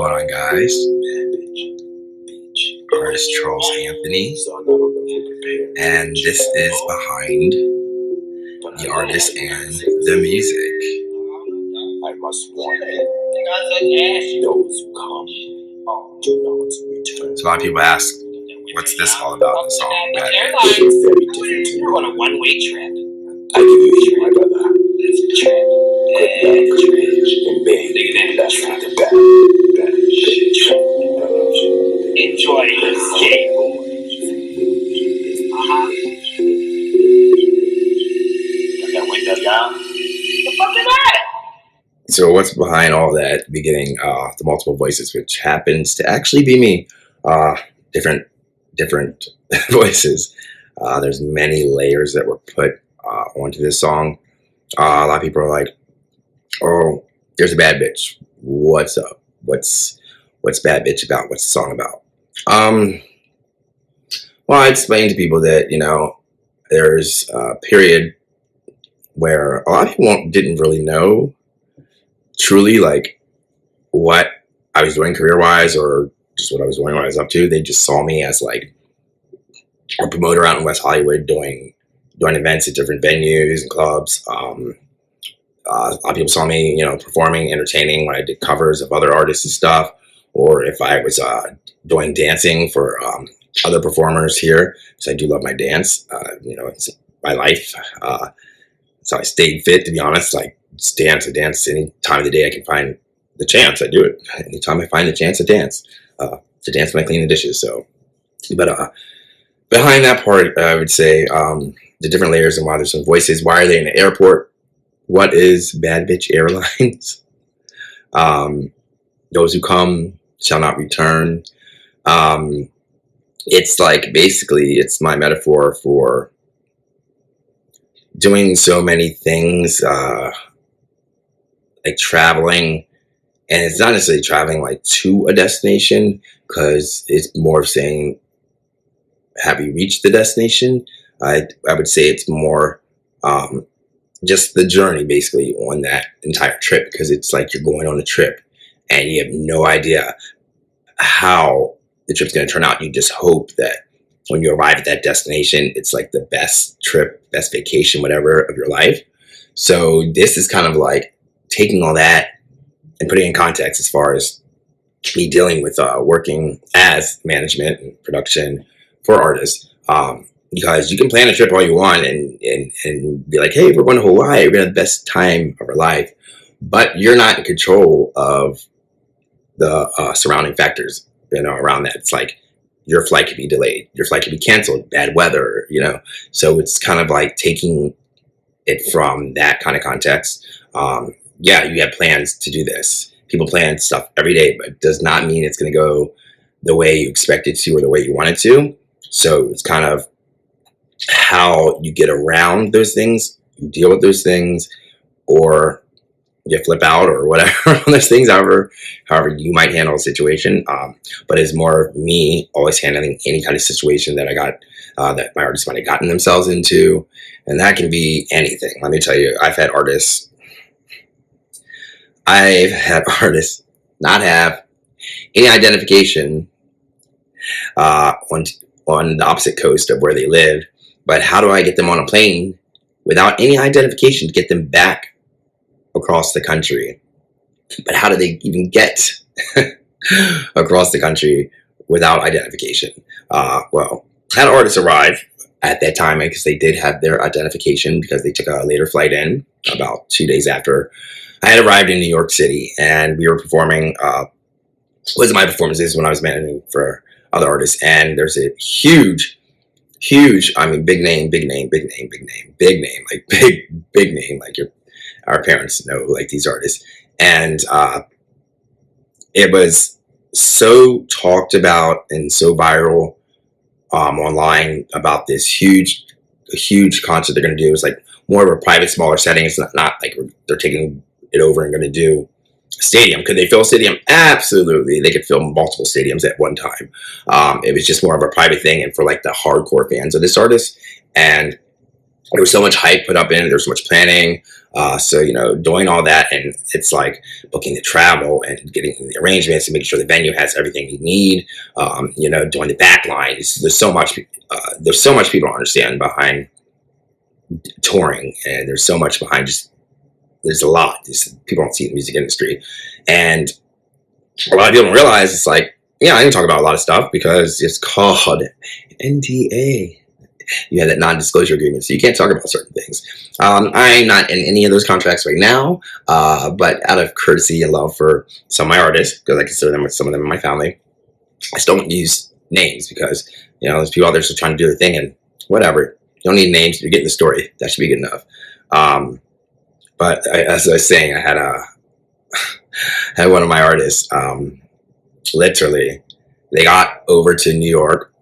going on, guys? Artist Charles Anthony, and this is Behind the Artist and the Music. I must warn you, those who come do not return. So a lot of people ask, what's this all about, the song Bad Bitch? It's very different to You're on a one-way trip. I give you each, my brother. It's a trip. Good luck, and may you be blessed with the bad bitch. Enjoy the skateboard. Got that window down? The fuck is that? So what's behind all that? Beginning the multiple voices, which happens to actually be me. Different voices. There's many layers that were put onto this song. A lot of people are like, "Oh, there's a bad bitch. What's up? What's Bad Bitch about? What's the song about?" Well, I explained to people that there's a period where a lot of people didn't really know truly like what I was doing career-wise or just what I was doing, what I was up to. They just saw me as like a promoter out in West Hollywood doing events at different venues and clubs. A lot of people saw me, performing, entertaining when I did covers of other artists and stuff, or if I was doing dancing for other performers here, because I do love my dance. It's my life. So I stayed fit, to be honest. Like, I dance any time of the day I can find the chance. I do it. Anytime I find the chance, I dance. To dance when I clean the dishes. So, but behind that part, I would say the different layers and why there's some voices. Why are they in the airport? What is Bad Bitch Airlines? Those who come shall not return. It's like, basically, it's my metaphor for doing so many things, like traveling, and it's not necessarily traveling like to a destination, because it's more of saying, have you reached the destination? I would say it's more just the journey, basically, on that entire trip, because it's like you're going on a trip and you have no idea how the trip's going to turn out. You just hope that when you arrive at that destination, it's like the best trip, best vacation, whatever, of your life. So this is kind of like taking all that and putting it in context as far as me dealing with working as management and production for artists. Because you can plan a trip all you want and be like, hey, we're going to Hawaii, we're going to have the best time of our life. But you're not in control of the surrounding factors, around that. It's like your flight could be delayed, your flight could be canceled, bad weather, So it's kind of like taking it from that kind of context. Yeah, you have plans to do this. People plan stuff every day, but it does not mean it's going to go the way you expect it to or the way you want it to. So it's kind of how you get around those things, you deal with those things, or you flip out or whatever on those things, however you might handle a situation. But it's more of me always handling any kind of situation that I got, that my artists might have gotten themselves into. And that can be anything. Let me tell you, I've had artists not have any identification on the opposite coast of where they live. But how do I get them on a plane without any identification to get them back across the country? But how do they even get across the country without identification? Well, I had artists arrive at that time because they did have their identification because they took a later flight in about 2 days after I had arrived in New York City, and we were performing. Was my performances when I was managing for other artists, and there's a huge, I mean, big name, like our parents know, like, these artists, and it was so talked about and so viral online about this huge concert they're going to do. It's like more of a private, smaller setting. It's not like they're taking it over and going to do a stadium. Could they fill a stadium? Absolutely. They could fill multiple stadiums at one time. It was just more of a private thing and for like the hardcore fans of this artist. And there was so much hype put up in it. There was so much planning. So, doing all that, and it's like booking the travel and getting the arrangements and making sure the venue has everything you need. Doing the back line. There's so much. There's so much people don't understand behind touring, and there's so much behind just. There's a lot. People don't see the music industry, and a lot of people don't realize it's like, I can talk about a lot of stuff because it's called NDA. You have that non-disclosure agreement, so you can't talk about certain things. I'm not in any of those contracts right now, but out of courtesy and love for some of my artists, because I consider them some of them in my family, I still don't use names because there's people out there still trying to do their thing, and whatever. You don't need names. You're getting the story. That should be good enough. But as I was saying, I had one of my artists. Literally, they got over to New York.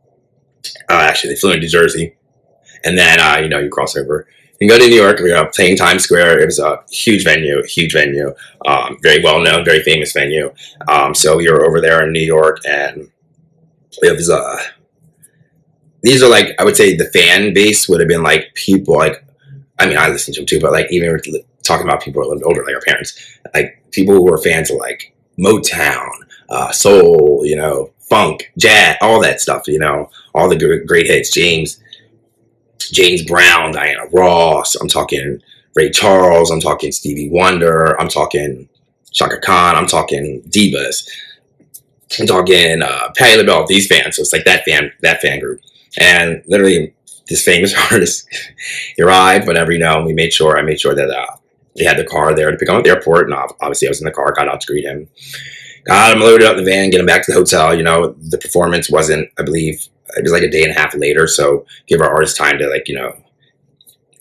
Actually, they flew into Jersey. And then, you cross over. You go to New York. We were playing Times Square. It was a huge venue, very well known, very famous venue. So we were over there in New York, and it was these are like, I would say the fan base would have been like people like, I listened to them too, but like even we're talking about people who are a little older, like our parents, like people who were fans of like Motown, soul, funk, jazz, all that stuff, all the great hits, James Brown, Diana Ross, I'm talking Ray Charles, I'm talking Stevie Wonder, I'm talking Shaka Khan, I'm talking divas, I'm talking Patti LaBelle, these fans. So it's like that fan group. And literally this famous artist, he arrived, whatever, I made sure that he had the car there to pick him up at the airport, and obviously I was in the car, got out to greet him, got him loaded up in the van, get him back to the hotel. The performance wasn't, I believe, it was like a day and a half later, so give our artists time to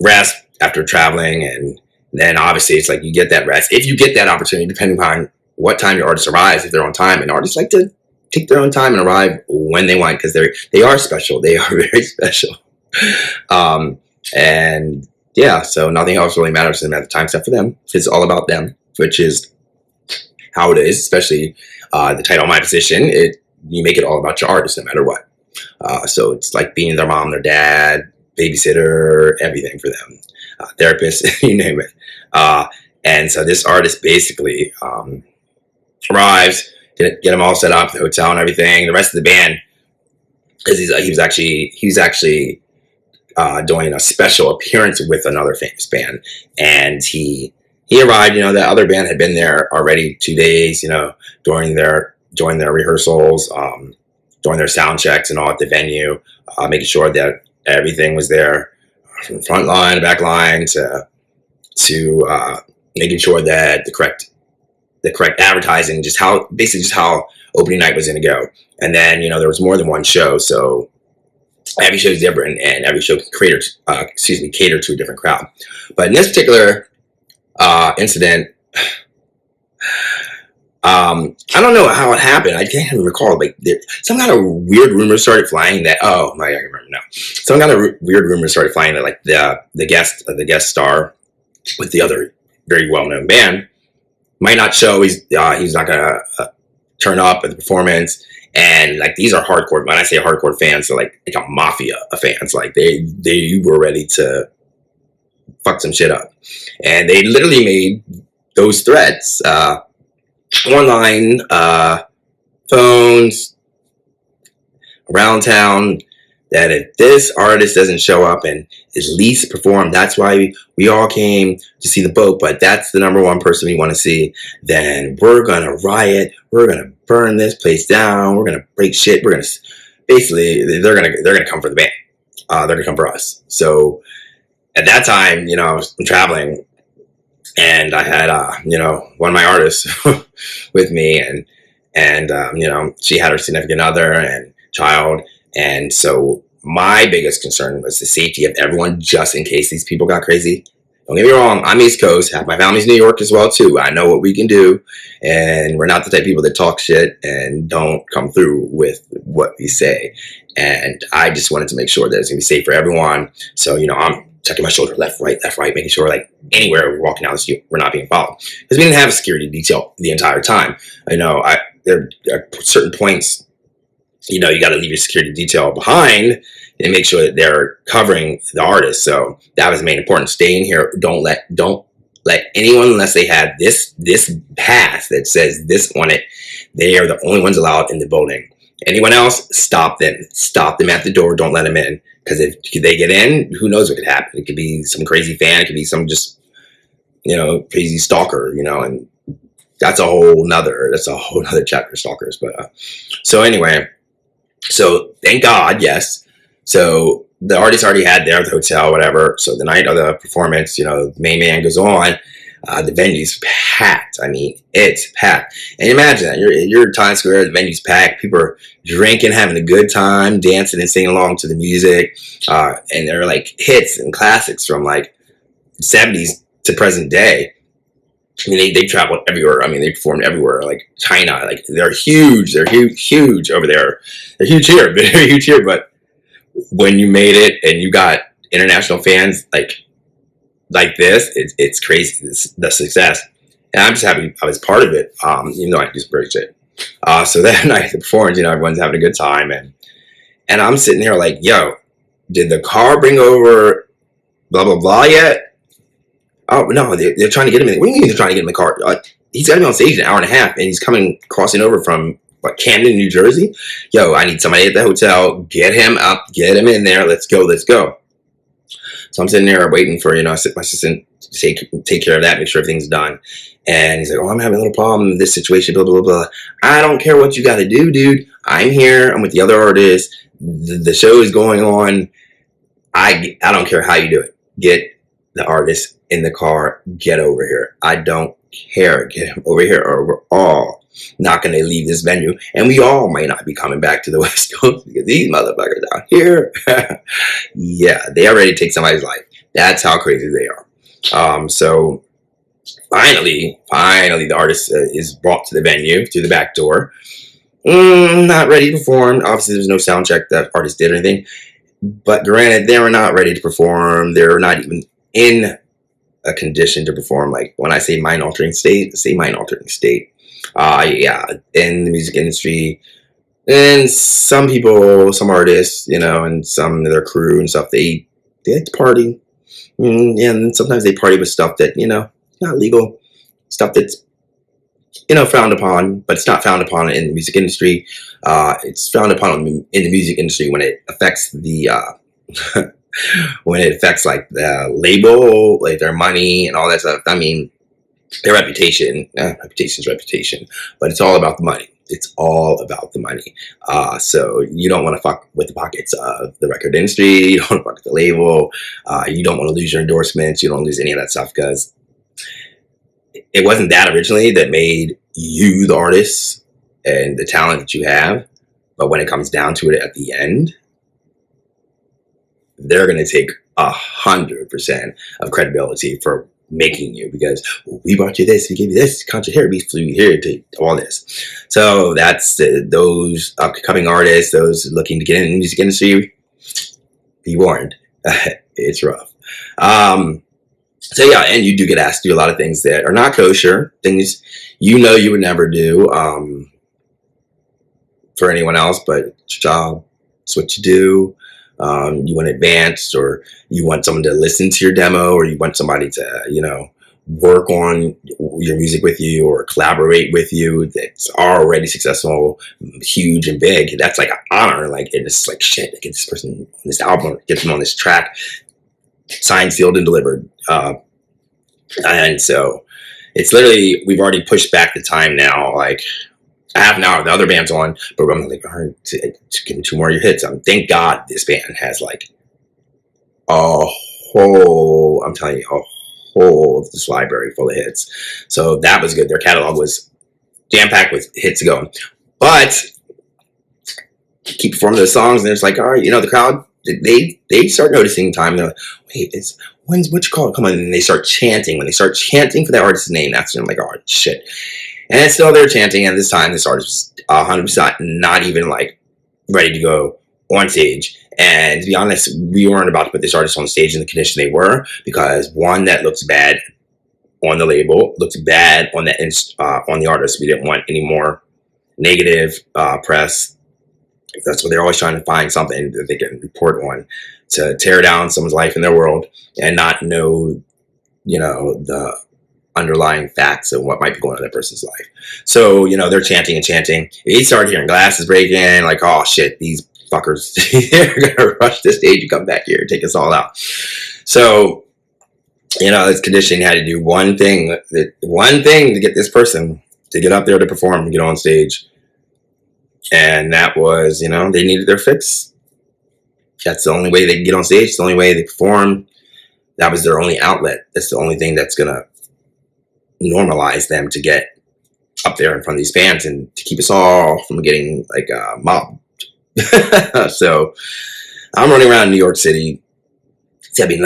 rest after traveling, and then obviously it's like you get that rest if you get that opportunity, depending upon what time your artist arrives, if they're on time. And artists like to take their own time and arrive when they want, because they are special. They are very special. And yeah, so nothing else really matters to them at the time except for them. It's all about them, which is how it is, especially the title of my position. You make it all about your artist no matter what. So it's like being their mom, their dad, babysitter, everything for them, therapist, you name it. And so this artist basically arrives, get him all set up, the hotel and everything. The rest of the band, because he was actually doing a special appearance with another famous band, and he arrived. That other band had been there already 2 days. During their rehearsals, during their sound checks and all at the venue, making sure that everything was there from the front line, back line, to making sure that the correct advertising, just how opening night was going to go. And then there was more than one show, so every show is different, and every show can cater to a different crowd. But in this particular incident, I don't know how it happened. I can't even recall. Like some kind of weird rumor started flying that I remember now. Some kind of weird rumor started flying that like the guest star with the other very well known band might not show. He's not gonna turn up at the performance. And like these are hardcore. When I say hardcore fans, they're like a mafia of fans. Like they were ready to fuck some shit up, and they literally made those threats online, phones, around town, that if this artist doesn't show up and at least perform, that's why we all came to see the boat, but that's the number one person we want to see, then we're gonna riot, we're gonna burn this place down, we're gonna break shit, we're gonna basically they're gonna come for the band, they're gonna come for us. So at that time, I'm traveling, and I had one of my artists with me, and she had her significant other and child. And so my biggest concern was the safety of everyone, just in case these people got crazy. Don't get me wrong, I'm East Coast, half my family's New York as well too. I know what we can do, and we're not the type of people that talk shit and don't come through with what we say. And I just wanted to make sure that it's gonna be safe for everyone. So I'm checking my shoulder, left, right, making sure like anywhere we're walking down the street, we're not being followed, because we didn't have a security detail the entire time. There are certain points you know, you got to leave your security detail behind and make sure that they're covering the artist. So that was the main important. Stay in here. Don't let anyone, unless they have this pass that says this on it, they are the only ones allowed in the building. Anyone else, stop them. Stop them at the door. Don't let them in. Because if they get in, who knows what could happen? It could be some crazy fan. It could be some just, you know, crazy stalker, you know, and that's a whole nother chapter of stalkers. But so anyway, so thank God, yes. So the artist already had their hotel, whatever. So the night of the performance, you know, the main man goes on. The venue's packed. I mean, it's packed. And imagine that you're Times Square, the venue's packed. People are drinking, having a good time, dancing and singing along to the music. And they're like hits and classics from like 70s to present day. I mean, they traveled everywhere. I mean, they performed everywhere, like China. Like they're huge. They're huge over there. They're huge here, but they're huge here. But when you made it and you got international fans like this, it's crazy. The success, and I'm just happy I was part of it. Even though I just great shit. So that night, the performance, you know, everyone's having a good time, and I'm sitting here like, yo, did the car bring over blah blah blah yet? Oh no, they're trying to get him in. What do you mean they're trying to get him in the car? He's got to be on stage in an hour and a half, and he's crossing over from Camden, New Jersey. Yo, I need somebody at the hotel. Get him up. Get him in there. Let's go. So I'm sitting there waiting for, you know, my assistant to take care of that, make sure everything's done. And he's like, oh, I'm having a little problem in this situation, blah, blah, blah. I don't care what you got to do, dude. I'm here. I'm with the other artists. The show is going on. I don't care how you do it. Get the artist in the car. Get over here. I don't care. Get him over here or we're all not going to leave this venue. And we all might not be coming back to the West Coast because these motherfuckers out here, yeah, they already take somebody's life. That's how crazy they are. So finally, the artist is brought to the venue through the back door. Not ready to perform. Obviously, there's no sound check that artist did or anything. But granted, they were not ready to perform. They're not even in a condition to perform. Like when I say mind-altering state, say mind-altering state. Yeah, in the music industry, and some people, some artists, you know, and some of their crew and stuff, they like to party. And sometimes they party with stuff that, you know, not legal, stuff that's, you know, frowned upon, but it's not frowned upon in the music industry. It's frowned upon in the music industry when it affects the when it affects like the label, like their money and all that stuff. I mean, their reputation, reputation's reputation, but it's all about the money. It's all about the money. So you don't want to fuck with the pockets of the record industry. You don't want to fuck with the label. You don't want to lose your endorsements. You don't lose any of that stuff because it wasn't that originally that made you the artist and the talent that you have. But when it comes down to it at the end, they're going to take 100% of credibility for making you because we brought you this, we gave you this concert here, we flew you here to all this. So that's those upcoming artists, those looking to get in the music industry, be warned. It's rough. So yeah, and you do get asked to do a lot of things that are not kosher, things you know you would never do for anyone else, but it's your job. It's what you do. You want advanced, or you want someone to listen to your demo, or you want somebody to, you know, work on your music with you or collaborate with you that's already successful, huge and big. That's like an honor. Like it's like shit, get this person on this album, get them on this track, signed, sealed, and delivered. And so it's literally, we've already pushed back the time now. Like a half an hour, the other band's on, but I'm like, all right, give me 2 more of your hits. Thank God this band has like a whole, I'm telling you, a whole this library full of hits. So that was good. Their catalog was jam-packed with hits going. But keep performing those songs, and it's like, all right, you know, the crowd, they start noticing time. They're like, wait, when's what you call it? Come on, and they start chanting. When they start chanting for that artist's name, that's when I'm like, oh shit. And it's still they're chanting, and this time this artist was 100% not even like ready to go on stage. And to be honest, we weren't about to put this artist on stage in the condition they were, because one, that looks bad on the label, looks bad on the artist. We didn't want any more negative press. That's what they're always trying to find, something that they can report on to tear down someone's life in their world and not know, the underlying facts of what might be going on in that person's life. So, they're chanting and chanting. He started hearing glasses breaking, like, oh shit, these fuckers, they're gonna rush the stage and come back here and take us all out. So, this conditioning had to do one thing to get this person to get up there to perform and get on stage. And that was, they needed their fix. That's the only way they can get on stage. It's the only way they perform. That was their only outlet. That's the only thing that's going to normalize them to get up there in front of these fans and to keep us all from getting like mobbed. So I'm running around New York City. It's going to be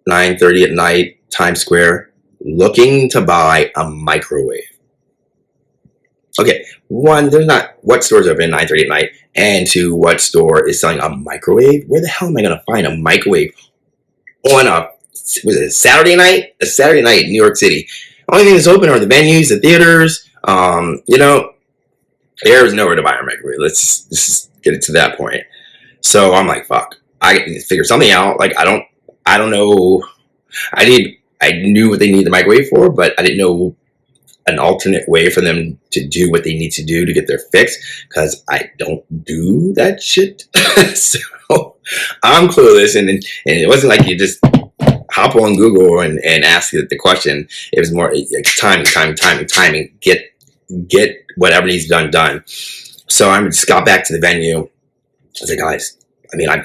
9:30 at night, Times Square, looking to buy a microwave. Okay, one, there's not, what stores are open at 9:30 at night? And two, what store is selling a microwave? Where the hell am I going to find a microwave on was it a Saturday night? A Saturday night in New York City. The only thing that's open are the venues, the theaters. There's nowhere to buy a microwave. Let's just get it to that point. So I'm like, fuck, I need to figure something out. Like, I don't know. I knew what they need the microwave for, but I didn't know an alternate way for them to do what they need to do to get their fix, because I don't do that shit. So I'm clueless, and it wasn't like you just hop on Google and ask the question. It was more like timing. Get whatever needs done. So I just got back to the venue. I was like, guys,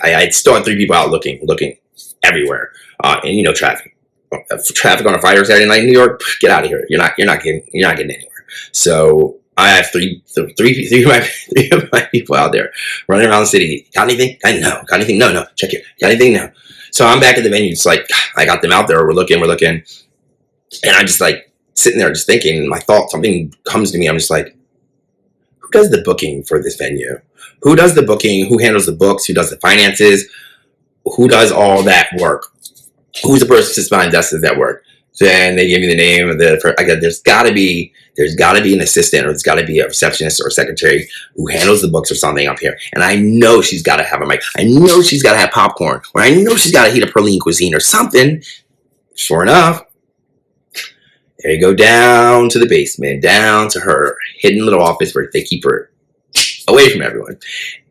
I still had 3 people out looking everywhere, and traffic on a Friday or Saturday night in New York, get out of here. You're not getting anywhere. So I have three of my people out there running around the city. Got anything? No. Got anything? No. Check here. Got anything? No. So I'm back at the venue. It's like, I got them out there. We're looking. And I'm just like sitting there just thinking, my thought, something comes to me. I'm just like, who does the booking for this venue? Who does the booking? Who handles the books? Who does the finances? Who does all that work? Who's the person that's behind does that work? Then they give me the name of there's got to be an assistant, or there's got to be a receptionist or a secretary who handles the books or something up here. And I know she's got to have a mic. I know she's got to have popcorn, or I know she's got to heat up her lean cuisine or something. Sure enough, there you go, down to the basement, down to her hidden little office where they keep her away from everyone.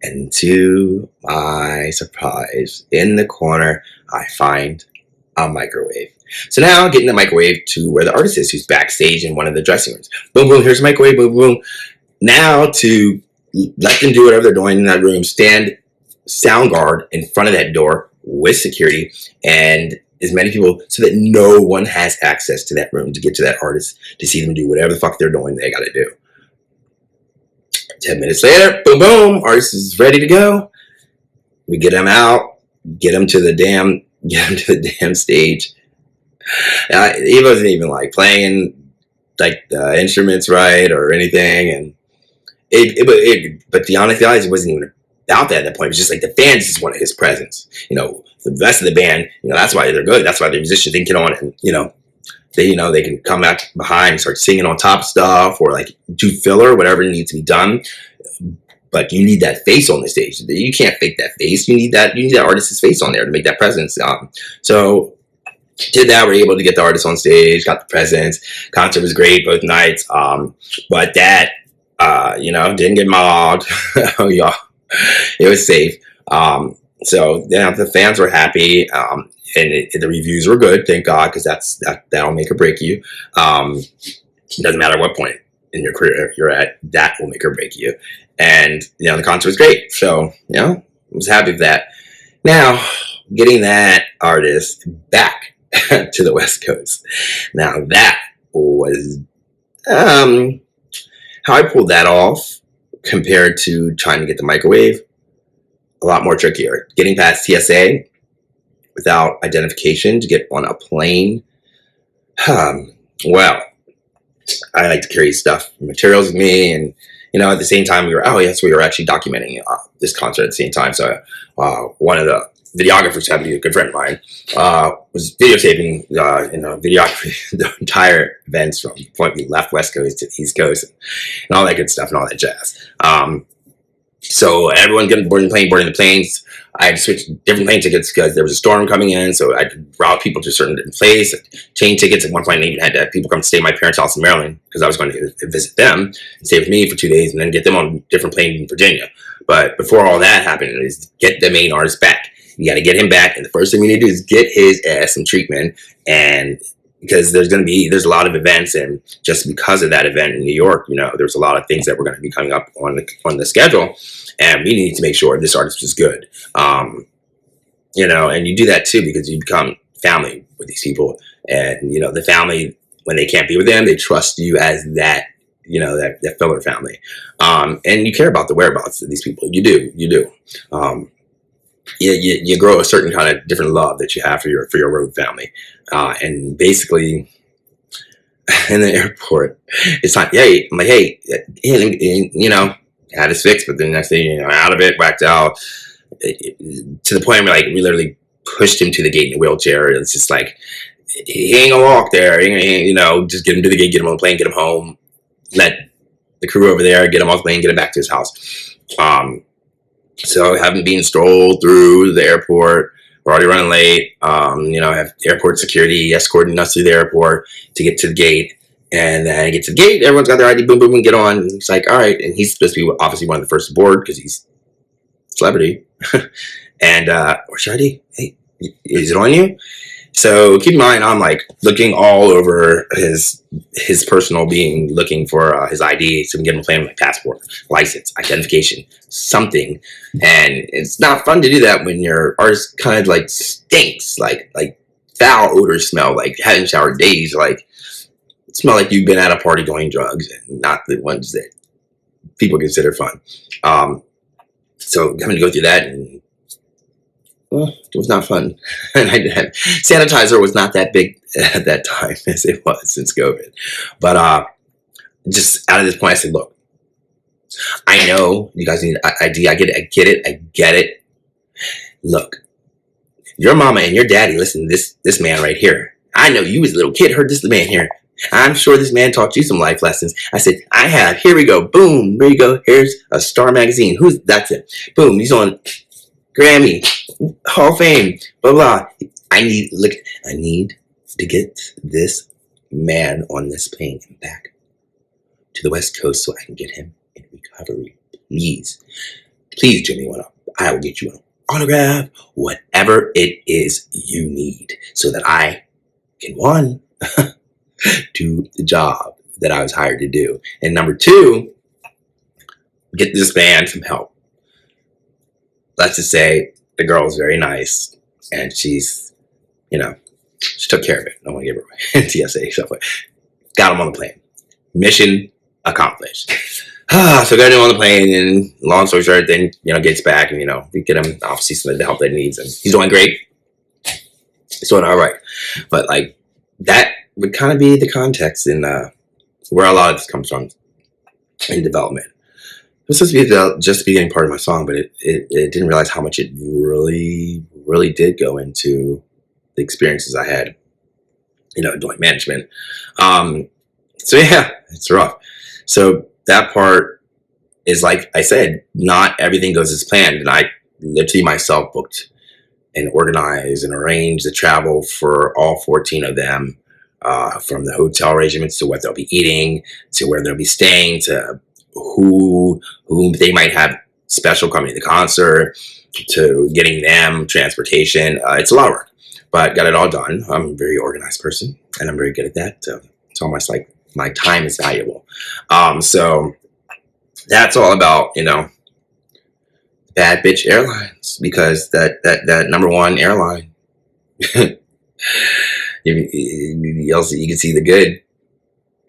And to my surprise, in the corner, I find a microwave. So now getting the microwave to where the artist is, who's backstage in one of the dressing rooms. Boom, boom, here's the microwave, boom, boom. Now to let them do whatever they're doing in that room, stand sound guard in front of that door with security and as many people, so that no one has access to that room to get to that artist, to see them do whatever the fuck they're doing they gotta do. 10 minutes later, boom, boom, artist is ready to go. We get him out, get him to the damn stage. He wasn't even like playing like the instruments right or anything, and but the honest guys, it wasn't even about that at that point. It was just like the fans just wanted his presence. The rest of the band, that's why they're good. That's why the musicians didn't get on, and they can come back behind and start singing on top of stuff, or like do filler, whatever needs to be done. But you need that face on the stage. You can't fake that face. You need that artist's face on there to make that presence. So did that. We're able to get the artist on stage, got the presence. Concert was great both nights. But that, didn't get mobbed. Oh, yeah, it was safe. So the fans were happy. And the reviews were good, thank God, because that'll make or break you. It doesn't matter what point in your career you're at, that will make or break you. And the concert was great, so I was happy with that. Now, getting that artist back to the West Coast. Now that was how I pulled that off compared to trying to get the microwave. A lot more trickier. Getting past TSA without identification to get on a plane. Well, I like to carry materials with me, and at the same time we were actually documenting this concert at the same time. So one of the videographers, happened to be a good friend of mine, was videotaping videography the entire events from the point we left West Coast to East Coast, and all that good stuff and all that jazz. So everyone getting boarding the planes. I had to switch different plane tickets because there was a storm coming in. So I could route people to a certain place, change tickets. At one point, I even had to have people come stay at my parents' house in Maryland because I was going to visit them and stay with me for 2 days and then get them on a different plane in Virginia. But before all that happened, is get the main artist back. You got to get him back, and the first thing we need to do is get his ass some treatment. And because there's a lot of events, and just because of that event in New York, there's a lot of things that were going to be coming up on the schedule, and we need to make sure this artist is good. And you do that too because you become family with these people, and the family, when they can't be with them, they trust you as that that filler family, and you care about the whereabouts of these people. You do. You grow a certain kind of different love that you have for your road family, and basically in the airport, it's not. Hey, I'm like, hey, had his fix, but then next thing out of it, whacked out to the point where we literally pushed him to the gate in a wheelchair. It's just like he ain't gonna walk there. Just get him to the gate, get him on the plane, get him home, let the crew over there get him off the plane, get him back to his house. So having been strolled through the airport, we're already running late. Have airport security escorting us through the airport to get to the gate. And then I get to the gate, everyone's got their ID, boom, boom, and get on. And it's like, all right. And he's supposed to be obviously one of the first to board because he's a celebrity. And, where's your ID? Hey, is it on you? So keep in mind, I'm looking all over his personal being, looking for his ID so we can get him a plan, passport, license, identification, something. And it's not fun to do that when your artist kind of stinks, like foul odors smell, like hadn't showered days, smell like you've been at a party doing drugs, and not the ones that people consider fun. So having to go through that, and it was not fun. And sanitizer was not that big at that time as it was since COVID. But just out of this point, I said, look, I know you guys need ID. I get it. Look, your mama and your daddy listen to this man right here. I know you as a little kid heard this man here. I'm sure this man taught you some life lessons. I said, I have. Here we go. Boom. There you go. Here's a Star magazine. That's it. Boom. He's on Grammy, Hall of Fame, blah, blah. I need to get this man on this plane and back to the West Coast so I can get him in recovery. Please do me one up. I will get you an autograph, whatever it is you need, so that I can, do the job that I was hired to do. And number two, get this man some help. Let's just say the girl is very nice and she's, she took care of it. I don't want to give her TSA stuff. Got him on the plane. Mission accomplished. So got him on the plane, and long story short, then, gets back, and, we get him obviously some of the help that he needs, and he's doing great. He's doing all right. But that would kind of be the context in where a lot of this comes from in development. It was supposed to be just the beginning part of my song, but it didn't realize how much it really, really did go into the experiences I had, doing management. So yeah, it's rough. So that part is, like I said, not everything goes as planned. And I literally myself booked and organized and arranged the travel for all 14 of them, from the hotel arrangements to what they'll be eating, to where they'll be staying, to who they might have special coming to the concert, to getting them transportation. It's a lot of work, but got it all done. I'm a very organized person, and I'm very good at that. It's almost like my time is valuable. So that's all about, Bad Bitch Airlines, because that number one airline, you can see the good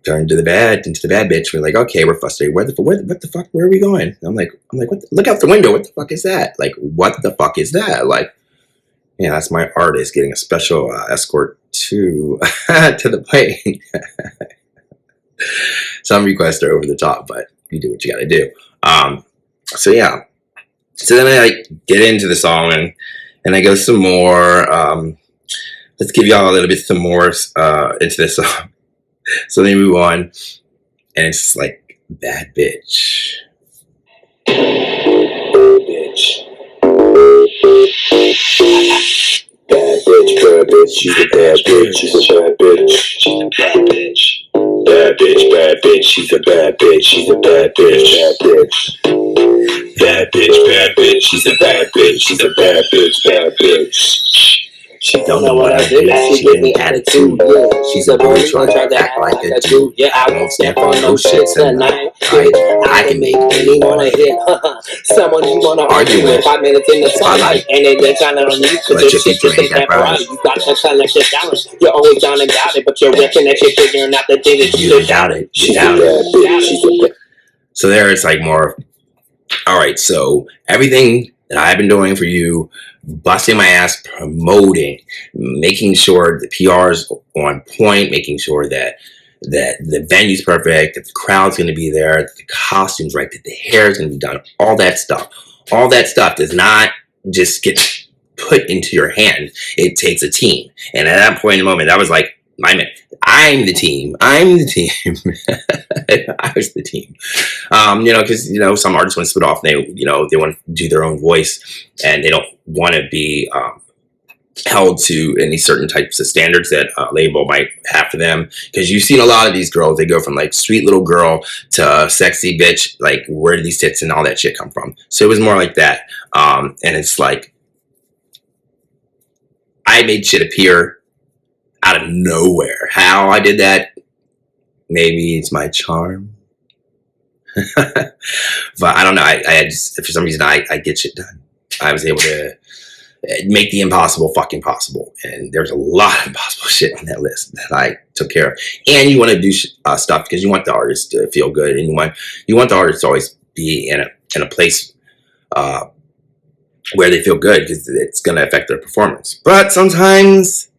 turn to the bad, into the bad bitch. We're like, okay, we're frustrated. What the fuck? Where are we going? I'm like, look out the window. What the fuck is that? What the fuck is that? That's my artist getting a special escort to to the plane. Some requests are over the top, but you do what you got to do. So yeah. So then I get into the song and I go some more. Let's give y'all a little bit some more into this song. So then we move on, and it's Bad Bitch. bitch, she's a bad bitch, she's a bad bitch, she's a bad bitch. Bad bitch, she's a bad bitch, she's a bad bitch, bad bitch. Bad bitch, she's a bad bitch, she's a bad bitch, bad bitch. She don't know what I did, she give me attitude, yeah. She's a bully, trying to act like a dude, yeah. I won't stand for no shit tonight, I can make anyone a hit, someone you wanna argue with, 5 minutes in the sunlight, and they're kinda on you, cause your shit just ain't that bright. You got to collective talent, you're always down and doubt it, but you're reckon that you're figuring out the thing that you don't doubt it. She's a bad bitch, she's a bad. So there it's like more, all right, so everything that I've been doing for you, busting my ass, promoting, making sure the PR is on point, making sure that the venue's perfect, that the crowd's going to be there, that the costume's right, that the hair is going to be done, all that stuff does not just get put into your hand. It takes a team. And at that point in the moment, that was like, I'm the team. I was the team. Because, some artists want to split off. They want to do their own voice, and they don't want to be held to any certain types of standards that a label might have for them. Because you've seen a lot of these girls, they go from like sweet little girl to sexy bitch. Like, where do these tits and all that shit come from? So it was more like that. And it's like, I made shit appear out of nowhere. How I did that, maybe it's my charm. But I don't know. I just, for some reason, I get shit done. I was able to make the impossible fucking possible. And there's a lot of impossible shit on that list that I took care of. And you want to do stuff because you want the artist to feel good, and you want the artist to always be in a place where they feel good, because it's going to affect their performance. But sometimes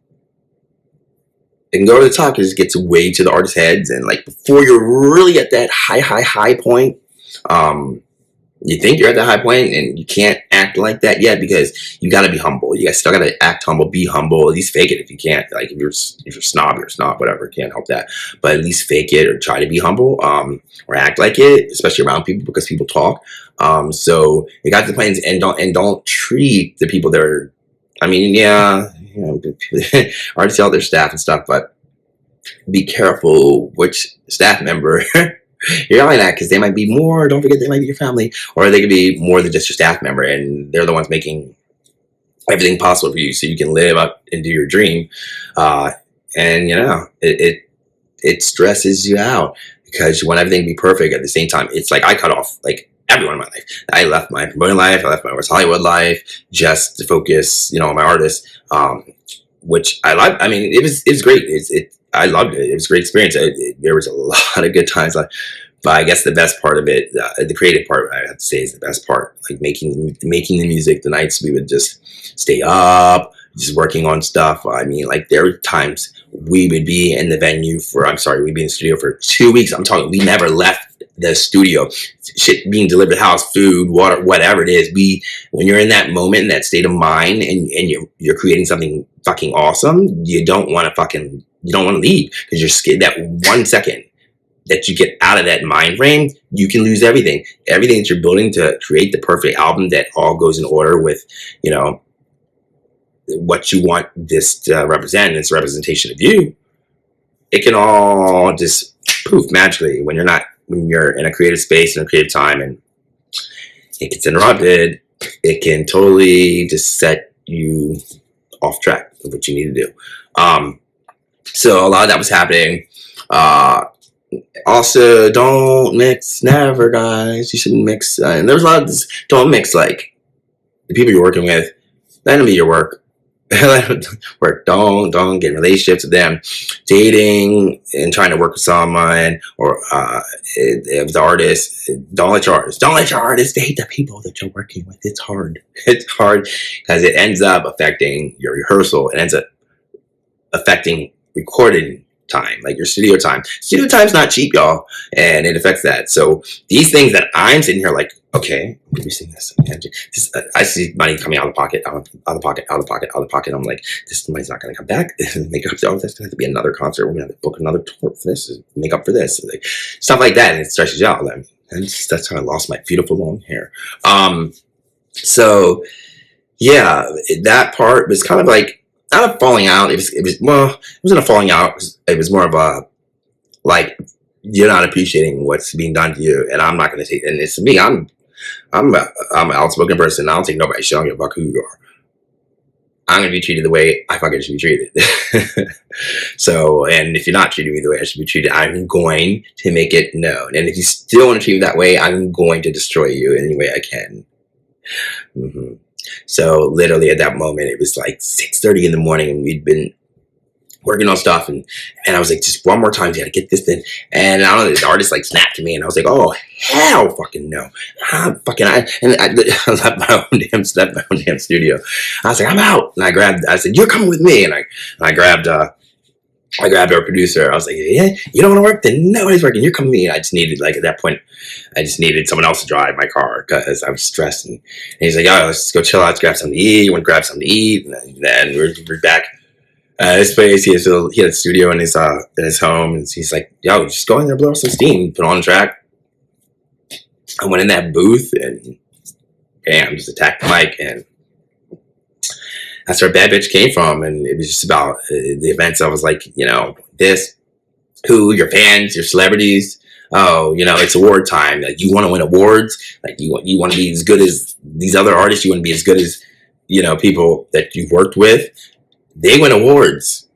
it can go over the top because it gets way to the artist's heads, and like before you're really at that high point, you think you're at that high point, and you can't act like that yet because you got to be humble. You still got to act humble, be humble, at least fake it if you can't. Like if you're snob, you're a snob, whatever. Can't help that, but at least fake it or try to be humble, or act like it, especially around people, because people talk. So you got to the point, and don't treat the people that are. I mean, yeah. Artists tell their staff and stuff, but be careful which staff member you're yelling at, because they might be more. Don't forget, they might be your family, or they could be more than just your staff member, and they're the ones making everything possible for you, so you can live up and do your dream. And it stresses you out because you want everything to be perfect at the same time. It's like I cut off like everyone in my life. I left my promoting life, I left my West Hollywood life just to focus, on my artists, which I loved. I mean, it was great. I loved it. It was a great experience. There was a lot of good times, but I guess the best part of it, the creative part, I have to say, is the best part. Like making the music, the nights we would just stay up, just working on stuff. I mean, like there were times we would be in the venue we'd be in the studio for 2 weeks. I'm talking, we never left the studio. Shit being delivered, house, food, water, whatever it is. When you're in that moment, in that state of mind, and you're creating something fucking awesome, you don't want to leave, because you're scared that 1 second that you get out of that mind frame, you can lose everything that you're building to create the perfect album that all goes in order with, what you want this to represent. It's a representation of you. It can all just poof magically when you're in a creative space, in a creative time, and it gets interrupted. It can totally just set you off track of what you need to do. So a lot of that was happening. Also, don't mix, never, guys. You shouldn't mix. And there's a lot of this. Don't mix like the people you're working with. Let them be your work. Work. Don't get in relationships with them. Dating and trying to work with someone, or if the artist, don't let your artist date the people that you're working with. It's hard. It's hard because it ends up affecting your rehearsal. It ends up affecting recording time, like your studio time. Studio time's not cheap, y'all, and it affects that. So these things that I'm sitting here like, okay, I'm producing this. I see money coming out of the pocket. I'm like, this money's not going to come back. That's going to have to be another concert. We're going to have to book another tour for this, make up for this, like, stuff like that, and it stresses you out. I mean, that's how I lost my beautiful long hair. So yeah, that part was kind of like, not a falling out. It wasn't a falling out. It was more of a like you're not appreciating what's being done to you, and I'm not going to take. And it's me. I'm an outspoken person. I don't take nobody shit. I don't give a fuck who you are. I'm going to be treated the way I fucking should be treated. So, and if you're not treating me the way I should be treated, I'm going to make it known. And if you still want to treat me that way, I'm going to destroy you any way I can. Mm-hmm. So literally at that moment, it was like 6:30 in the morning, and we'd been working on stuff, and I was like, just one more time, you gotta get this thing. And I don't know, the artist like snapped to me, and I was like, oh hell, fucking no, I left my own damn studio. I was like, I'm out, and I said, you're coming with me, and I grabbed our producer. I was like, yeah, you don't want to work? Then nobody's working. You're coming with me. And I just needed, like, at that point, I just needed someone else to drive my car because I was stressed. And he's like, oh, let's just go chill out. Let's grab something to eat. You want to grab something to eat? And then we're back. This place, he had a studio in his home. And he's like, yo, just go in there, blow off some steam, put on the track. I went in that booth and bam, just attacked the mic, and that's where Bad Bitch came from. And it was just about the events. I was like, your fans, your celebrities. Oh, it's award time. Like, you want to win awards. Like, you want to be as good as these other artists. You want to be as good as, people that you've worked with. They win awards.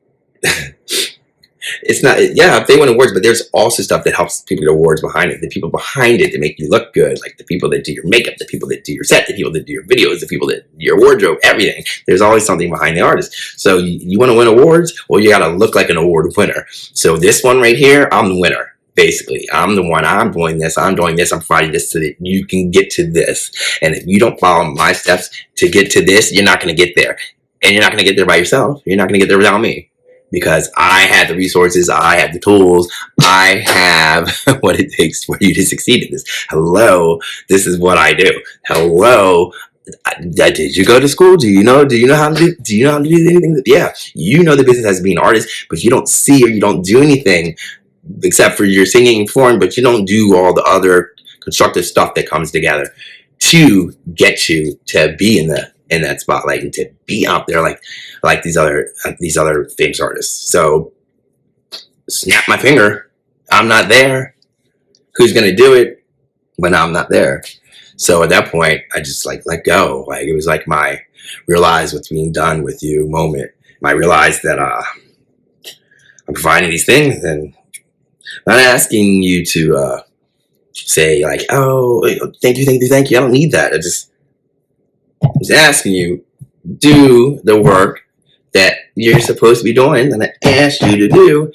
It's not, they win awards, but there's also stuff that helps people get awards behind it. The people behind it that make you look good, like the people that do your makeup, the people that do your set, the people that do your videos, the people that do your wardrobe, everything. There's always something behind the artist. So you want to win awards? Well, you got to look like an award winner. So this one right here, I'm the winner. Basically, I'm the one. I'm doing this. I'm providing this so that you can get to this. And if you don't follow my steps to get to this, you're not going to get there. And you're not going to get there by yourself. You're not going to get there without me. Because I have the resources, I have the tools, I have what it takes for you to succeed in this. Hello, this is what I do. Hello, did you go to school? Do you know how to do anything? Yeah, you know the business as being an artist, but you don't see or you don't do anything except for your singing form, but you don't do all the other constructive stuff that comes together to get you to be in that spotlight and to be out there like these other famous artists. So snap my finger, I'm not there. Who's gonna do it when I'm not there? So at that point, I just let go. Like, it was like my realize what's being done with you moment. I realized that I'm providing these things, and I'm not asking you to say like, oh, thank you. I don't need that. I just asking you, do the work that you're supposed to be doing, and I asked you to do,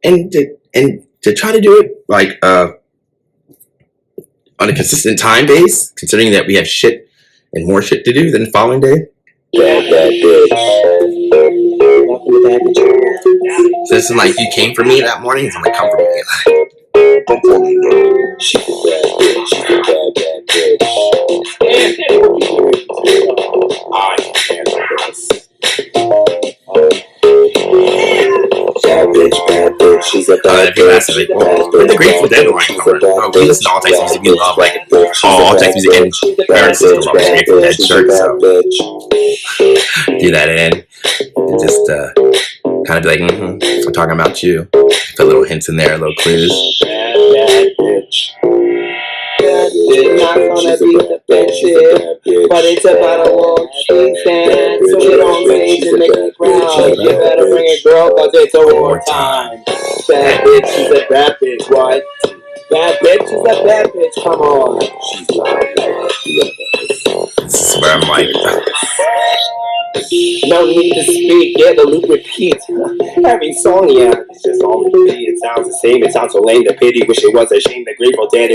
and to try to do it like on a consistent time base, considering that we have shit and more shit to do than the following day. So it's like you came for me that morning, so I'm like, come for me. She's a bad bitch. She's a bad bitch. I can't this. Bad bitch, she's a bad bitch. Where'd the Grateful Dead line come from? Oh, we listen to all types of music. We love all types of music, and parents love the Grateful Dead shirt, so do that in. And just kind of be like, I'm talking about you. Put little hints in there, little clues. Bad bitch. It's not gonna be the best shit, but it's about a little cheese stand. So get on stage and make it proud. You better bring a girl, cause it's award time. Bad bitch, she's a bad bitch, what? Bad bitch, she's a bad bitch, come on. She's not bad. This is where I'm like, no need to speak, yeah, the loop repeats. Every song, yeah, it's just all repeat. It sounds the same, it sounds so lame. The pity, wish it was a shame. The Grateful Dead,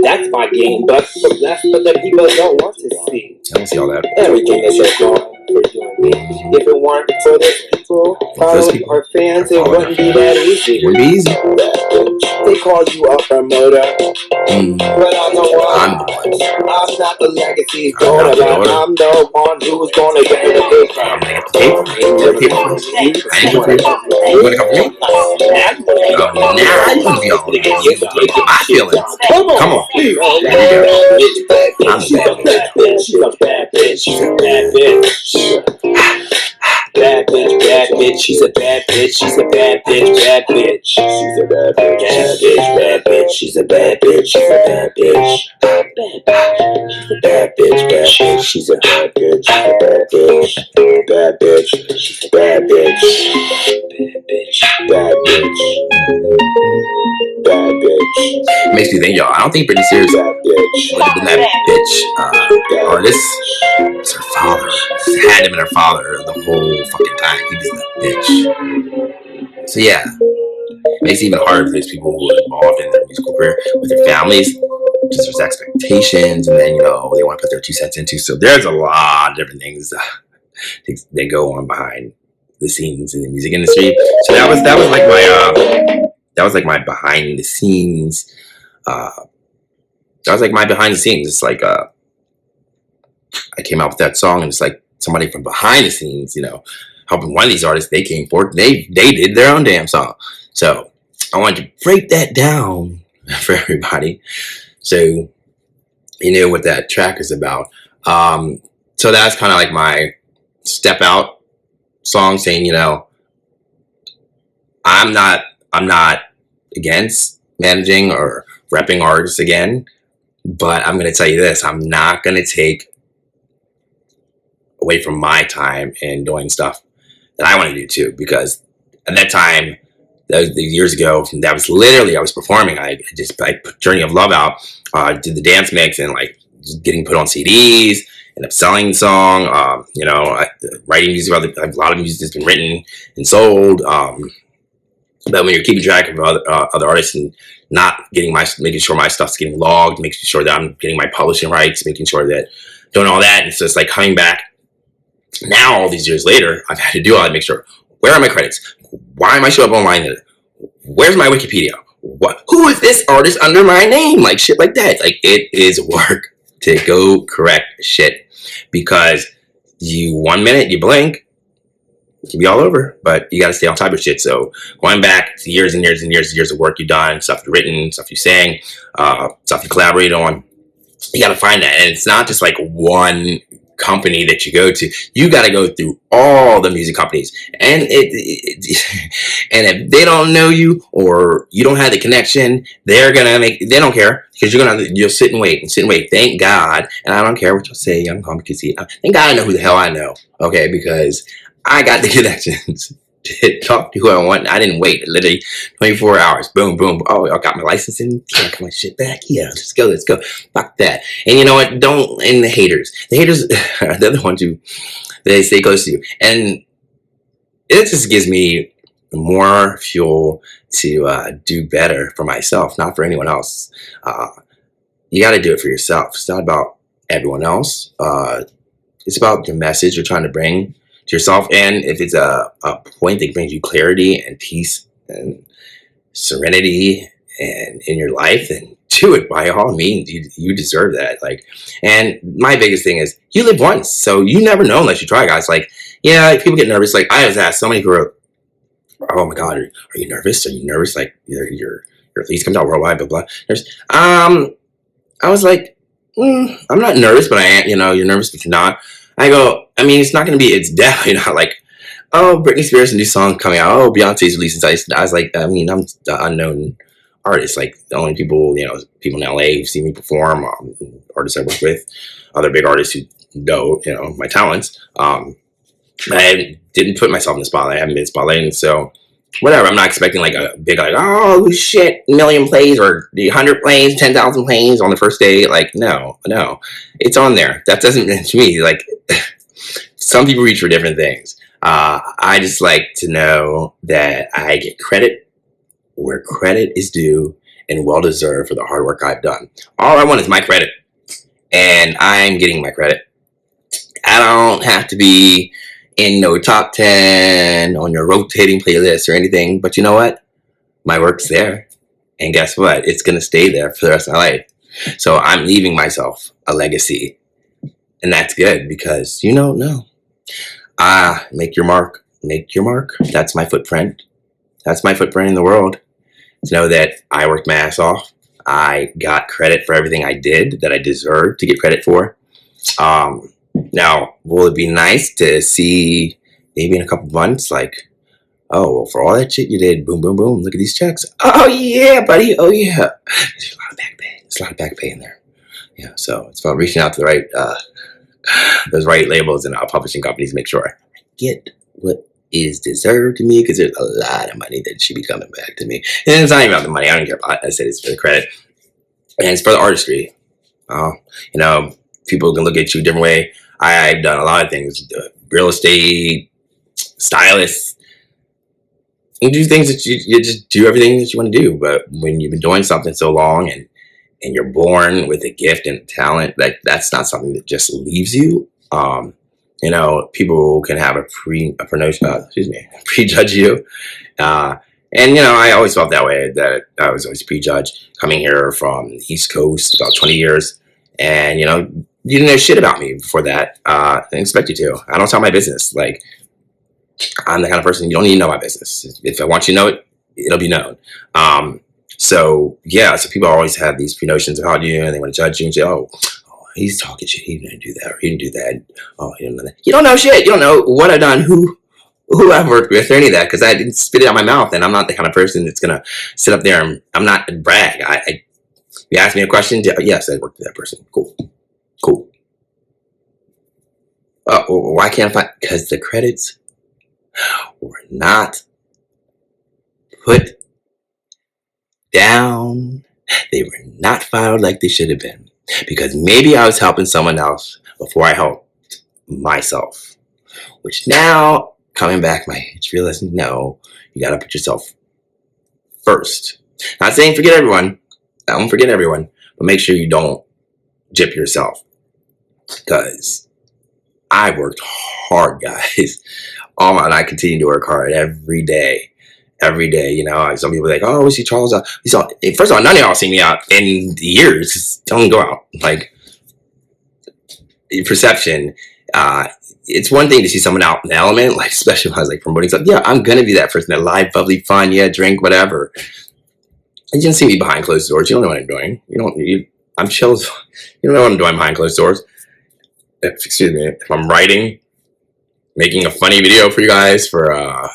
that's my game. But the people don't want to see. I don't see all that. Everything is just wrong for you and me. If it weren't for those people, our fans, it wouldn't be that easy. It wouldn't be easy. They call you a promoter, but I'm the one. I'm the one. I'm not the legacy daughter, but I'm the one who's gonna get the big I'm gonna get the tape. I ain't gonna you wanna come for me? Now you wanna be all you get my feelings. Come on. There you go. I'm the bad bitch. She's a bad bitch. She's a bad bitch. Bad bitch. bitch, she's a bad bitch, she's a bad bitch, bad bitch. She's a bad bitch, bad bitch, she's a bad bitch, she's a bad bitch. She's a bad bitch, she's a bad bitch, she's a bad bitch. Bad bitch, she's a bad bitch. Bad bitch. Bad bitch. Makes me think, y'all. I don't think Britney Spears would have been that bitch artist. It's her father. It had to have been her father the whole fucking time. He was the bitch. So yeah, it makes it even harder for these people who are involved in their musical career with their families. Just there's expectations, and then they want to put their 2 cents into. So there's a lot of different things that go on behind the scenes in the music industry. So that was like my behind the scenes. That was like my behind the scenes. It's like I came out with that song, and it's like somebody from behind the scenes, helping one of these artists. They came forward. They did their own damn song. So I wanted to break that down for everybody, so you know what that track is about. So that's kind of like my step out song, saying, I'm not against managing or repping artists again, but I'm going to tell you this: I'm not going to take away from my time in doing stuff that I want to do too, because at that time, years ago, that was literally, I was performing. I put Journey of Love out, did the dance mix, and like getting put on CDs, end up selling the song, writing music. A lot of music has been written and sold. But when you're keeping track of other artists and not making sure my stuff's getting logged, making sure that I'm getting my publishing rights, making sure that doing all that, and so it's like coming back now, all these years later, I've had to do all that, make sure, where are my credits? Why am I showing up online? Where's my Wikipedia? Who is this artist under my name? Like shit like that. Like, it is work to go correct shit, because 1 minute you blink, it can be all over, but you got to stay on top of shit. So going back to years and years and years and years of work you've done, stuff you've written, stuff you sang, stuff you collaborate on, you got to find that. And it's not just like one company that you go to. You got to go through all the music companies, and and if they don't know you or you don't have the connection, they don't care, because you'll sit and wait. Thank God, and I don't care what you'll say, young punk, thank God I know who the hell I know, okay, because I got the connections to talk to who I want. I didn't wait literally 24 hours. Boom, boom. Oh, I got my license in. Yeah, I got my shit back. Yeah, let's go. Fuck that. And you know what? And the haters are the other ones who, they stay close to you. And it just gives me more fuel to do better for myself, not for anyone else. You got to do it for yourself. It's not about everyone else. It's about the message you're trying to bring to yourself, and if it's a point that brings you clarity and peace and serenity and in your life, then do it by all means. You deserve that. Like, and my biggest thing is, you live once, so you never know unless you try, guys. Like, yeah, people get nervous. Like, I was asked so many people, oh my God, are you nervous? Are you nervous? Like, your release comes out worldwide, blah blah. I was like, I'm not nervous, but I am. You're nervous, but you're not. I go, it's not going to be, it's definitely not like, oh, Britney Spears, a new song coming out. Oh, Beyonce's releasing. I was like, I'm the unknown artist. Like, the only people, people in LA who see me perform, artists I work with, other big artists who know, my talents. I didn't put myself in the spotlight. I haven't been spotlighted. So, whatever. I'm not expecting like a big, like, oh shit, 1 million plays or 100 plays, 10,000 plays on the first day. Like, no, it's on there. That doesn't, to me, like, some people reach for different things. I just like to know that I get credit where credit is due and well deserved for the hard work I've done. All I want is my credit, and I'm getting my credit. I don't have to be in no top 10 on your rotating playlist or anything, but you know what? My work's there, and guess what? It's gonna stay there for the rest of my life. So I'm leaving myself a legacy, and that's good, because make your mark. That's my footprint. That's my footprint in the world. To know that I worked my ass off. I got credit for everything I did that I deserve to get credit for. Now, will it be nice to see, maybe in a couple months, like, oh, well, for all that shit you did, boom, boom, boom, look at these checks. Oh yeah, buddy. Oh yeah. There's a lot of back pay. There's a lot of back pay in there. Yeah. So it's about reaching out to the right, those right labels and publishing companies, make sure I get what is deserved to me, because there's a lot of money that should be coming back to me. And it's not even about the money. I don't care about it. I said it's for the credit. And it's for the artistry. You know, people can look at you a different way. I've done a lot of things, real estate, stylist. You do things that you just do everything that you want to do. But when you've been doing something so long and you're born with a gift and talent, like that's not something that just leaves you. You know, people can have a prejudge you. And, you know, I always felt that way, that I was always prejudged coming here from the East Coast, about 20 years. And, you know, you didn't know shit about me before that. I didn't expect you to. I don't tell my business. Like, I'm the kind of person, you don't need to know my business. If I want you to know it, it'll be known. So, yeah, so people always have these pre-notions about you, and they want to judge you and say, oh, he's talking shit. He didn't do that, or he didn't do that. Oh, he didn't know that. You don't know shit. You don't know what I've done, who I've worked with, or any of that, because I didn't spit it out my mouth, and I'm not the kind of person that's going to sit up there and I'm not brag. You ask me a question, yes, I worked with that person. Cool. Why can't I find? Because the credits were not put down. They were not filed like they should have been, because maybe I was helping someone else before I helped myself, which now, coming back my age, realizing, no, you got to put yourself first. Not saying forget everyone. Don't forget everyone, but make sure you don't gyp yourself, because I worked hard, guys. And I continue to work hard every day. You know, some people are like, oh, we see Charles out. First of all, none of y'all see me out in years. Don't go out. Like, perception. It's one thing to see someone out in the element, like, especially when I was like promoting stuff. Yeah, I'm gonna be that person, that live, bubbly, fun, yeah, drink, whatever. You didn't see me behind closed doors. You don't know what I'm doing. I'm chill. You don't know what I'm doing behind closed doors. Excuse me. If I'm writing, making a funny video for you guys for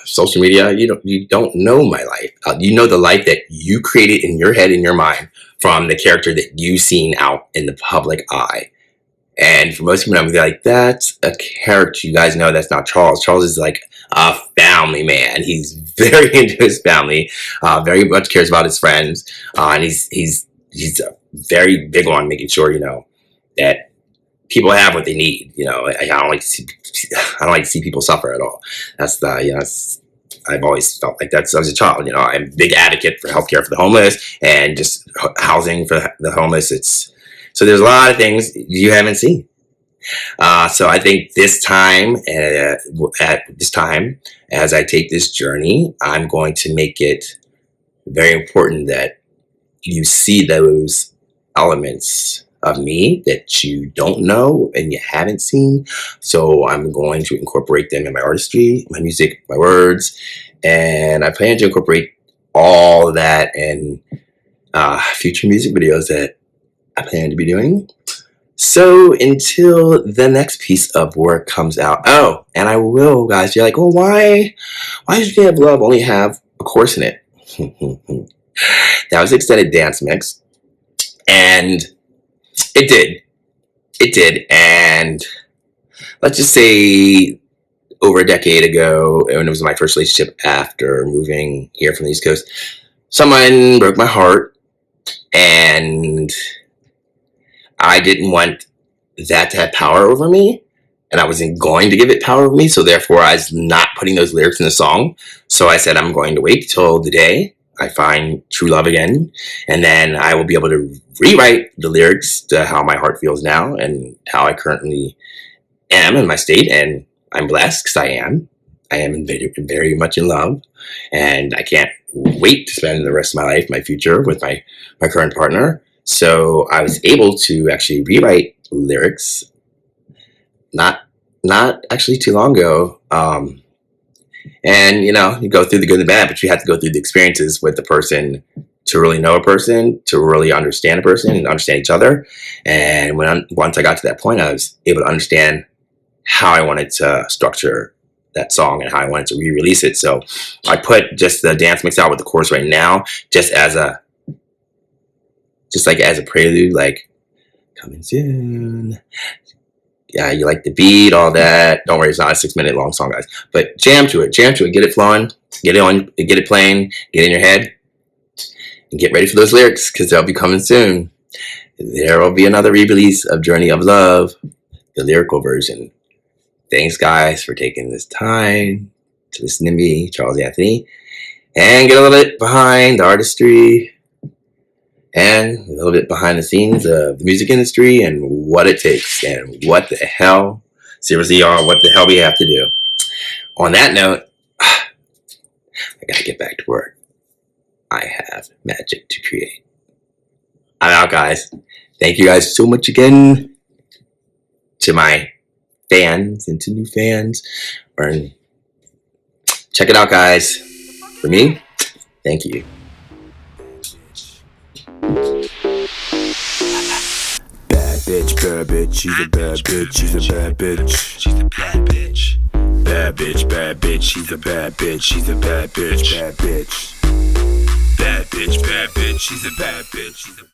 social media, you don't know my life. You know the life that you created in your head, in your mind, from the character that you've seen out in the public eye. And for most people, I'm like, that's a character. You guys know that's not Charles. Charles is like a family man. He's very into his family, very much cares about his friends, and he's very big on making sure, you know, that people have what they need. You know, I don't like to see people suffer at all. That's I've always felt like that as a child. You know, I'm a big advocate for healthcare for the homeless and just housing for the homeless. So there's a lot of things you haven't seen. So I think this time, as I take this journey, I'm going to make it very important that you see those elements of me that you don't know and you haven't seen. So I'm going to incorporate them in my artistry, my music, my words, and I plan to incorporate all of that in future music videos that I plan to be doing. So until the next piece of work comes out. Oh, and I will, guys. You're like, well, why does Jam of Love only have a chorus in it? That was extended dance mix, and it did. And let's just say over a decade ago, when it was my first relationship after moving here from the East Coast, someone broke my heart, and I didn't want that to have power over me, and I wasn't going to give it power over me, so therefore I was not putting those lyrics in the song. So I said, I'm going to wait till the day I find true love again, and then I will be able to rewrite the lyrics to how my heart feels now and how I currently am in my state. And I'm blessed because I am very, very much in love, and I can't wait to spend the rest of my life, my future, with my current partner. So I was able to actually rewrite lyrics not actually too long ago. And, you know, you go through the good and the bad, but you have to go through the experiences with the person to really know a person, to really understand a person and understand each other. And once I got to that point, I was able to understand how I wanted to structure that song and how I wanted to re-release it. So I put just the dance mix out with the chorus right now, just like as a prelude, like coming soon. Yeah, you like the beat, all that. Don't worry, it's not a 6-minute long song, guys. But jam to it, get it flowing, get it playing, get it in your head, and get ready for those lyrics because they'll be coming soon. There will be another re-release of Journey of Love, the lyrical version. Thanks, guys, for taking this time to listen to me, Charles Anthony, and get a little bit behind the artistry and a little bit behind the scenes of the music industry and what it takes and what the hell, seriously, y'all, what the hell we have to do. On that note, I gotta get back to work. I have magic to create. I'm out, guys. Thank you guys so much again to my fans and to new fans. Check it out, guys. For me, thank you. Bad bitch, she's a bad bitch, she's a bad bitch. She's a bad bitch. Bad bitch, she's a bad bitch, she's a bad bitch, bad bitch. Bad bitch, she's a bad bitch, she's a